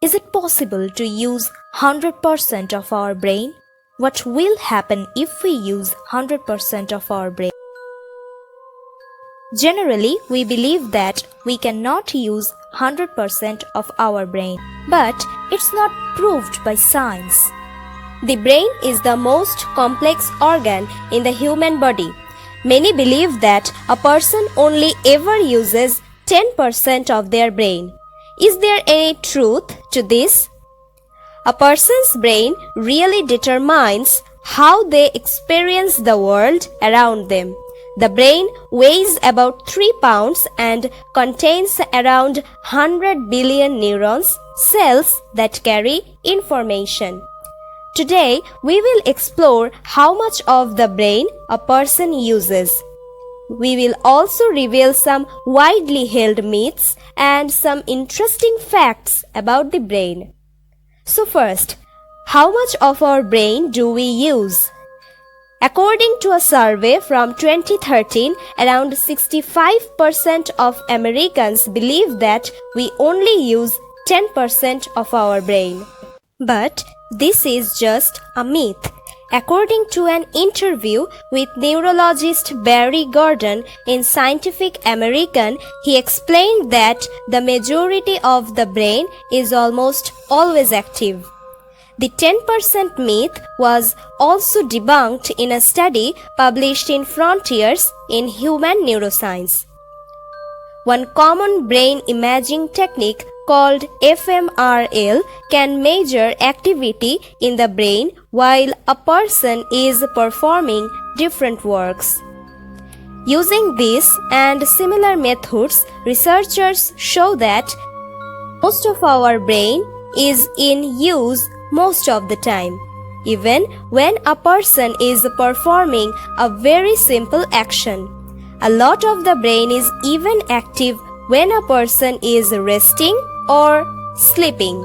Is it possible to use 100% of our brain? What will happen if we use 100% of our brain? Generally, we believe that we cannot use 100% of our brain, but it's not proved by science. The brain is the most complex organ in the human body. Many believe that a person only ever uses 10% of their brain. Is there any truth to this? A person's brain really determines how they experience the world around them. The brain weighs about 3 pounds and contains around 100 billion neurons, cells that carry information. Today, we will explore how much of the brain a person uses. We will also reveal some widely held myths and some interesting facts about the brain. So first, how much of our brain do we use? According to a survey from 2013, around 65% of Americans believe that we only use 10% of our brain. But this is just a myth. According to an interview with neurologist Barry Gordon in Scientific American, he explained that the majority of the brain is almost always active. The 10% myth was also debunked in a study published in Frontiers in Human Neuroscience. One common brain imaging technique called fMRI can measure activity in the brain while a person is performing different works. Using this and similar methods, researchers show that most of our brain is in use most of the time, even when a person is performing a very simple action. A lot of the brain is even active when a person is resting or sleeping.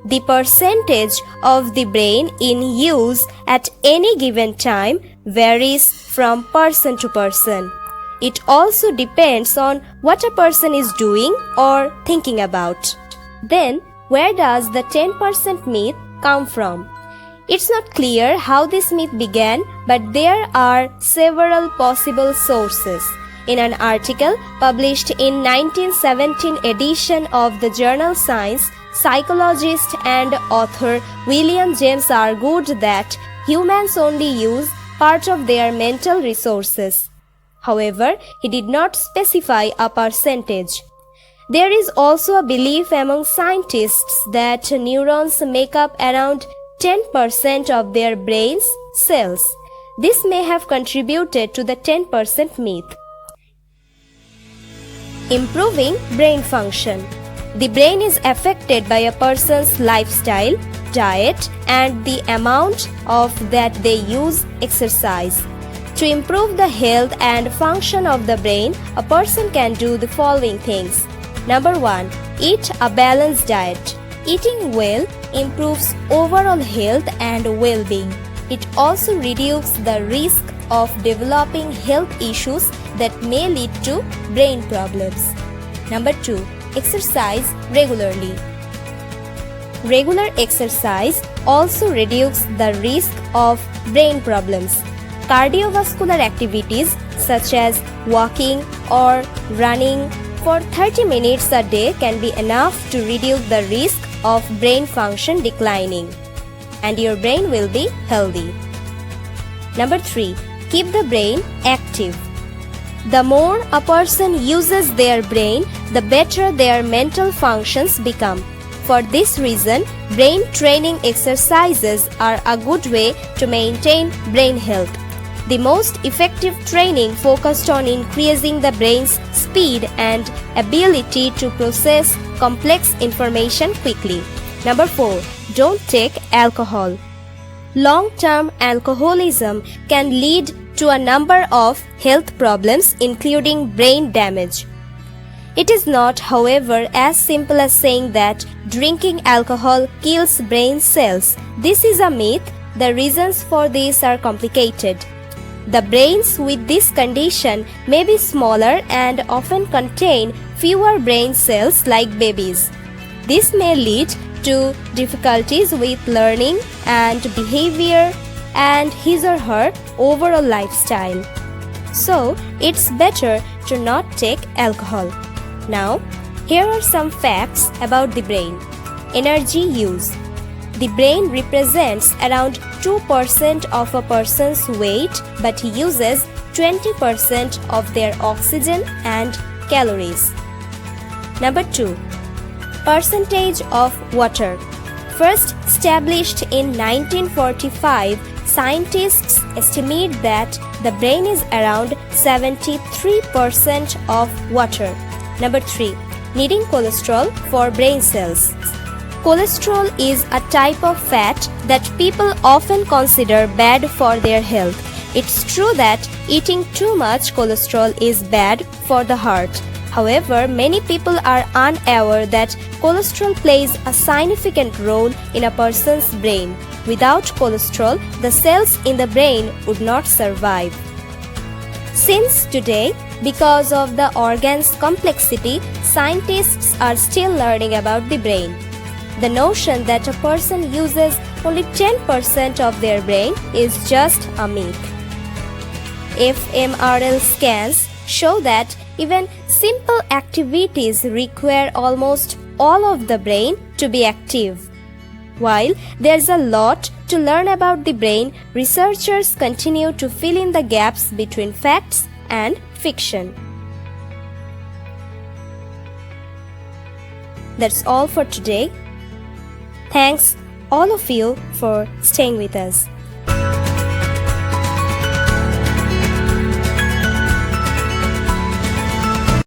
The percentage of the brain in use at any given time varies from person to person. It also depends on what a person is doing or thinking about. Then, where does the 10% myth come from? It's not clear how this myth began, but there are several possible sources. In an article published in 1917 edition of the journal Science, psychologist and author William James argued that humans only use part of their mental resources. However, he did not specify a percentage. There is also a belief among scientists that neurons make up around 10% of their brain's cells. This may have contributed to the 10% myth. Improving brain function. The brain is affected by a person's lifestyle, diet, and the amount of that they use exercise. To improve the health and function of the brain, a person can do the following things. Number 1. Eat a balanced diet. Eating well improves overall health and well-being. It also reduces the risk of developing health issues that may lead to brain problems. Number 2. Exercise regularly. Regular exercise also reduces the risk of brain problems. Cardiovascular activities such as walking or running for 30 minutes a day can be enough to reduce the risk of brain function declining, and your brain will be healthy. Number 3. Keep the brain active. The more a person uses their brain, the better their mental functions become. For this reason, brain training exercises are a good way to maintain brain health. The most effective training focused on increasing the brain's speed and ability to process complex information quickly. Number 4. Don't take alcohol. Long-term alcoholism can lead to a number of health problems, including brain damage. It is not, however, as simple as saying that drinking alcohol kills brain cells. This is a myth. The reasons for this are complicated. The brains with this condition may be smaller and often contain fewer brain cells like babies. This may lead to difficulties with learning and behavior and his or her overall lifestyle. So, it's better to not take alcohol. Now, here are some facts about the brain. Energy use. The brain represents around 2% of a person's weight but uses 20% of their oxygen and calories. Number 2. Percentage of water. First established in 1945, scientists estimate that the brain is around 73% of water. Number 3. Needing cholesterol for brain cells. Cholesterol is a type of fat that people often consider bad for their health. It's true that eating too much cholesterol is bad for the heart. However, many people are unaware that cholesterol plays a significant role in a person's brain. Without cholesterol, the cells in the brain would not survive. Since today, because of the organ's complexity, scientists are still learning about the brain. The notion that a person uses only 10% of their brain is just a myth. fMRI scans show that even simple activities require almost all of the brain to be active. While there's a lot to learn about the brain, researchers continue to fill in the gaps between facts and fiction. That's all for today. Thanks all of you for staying with us.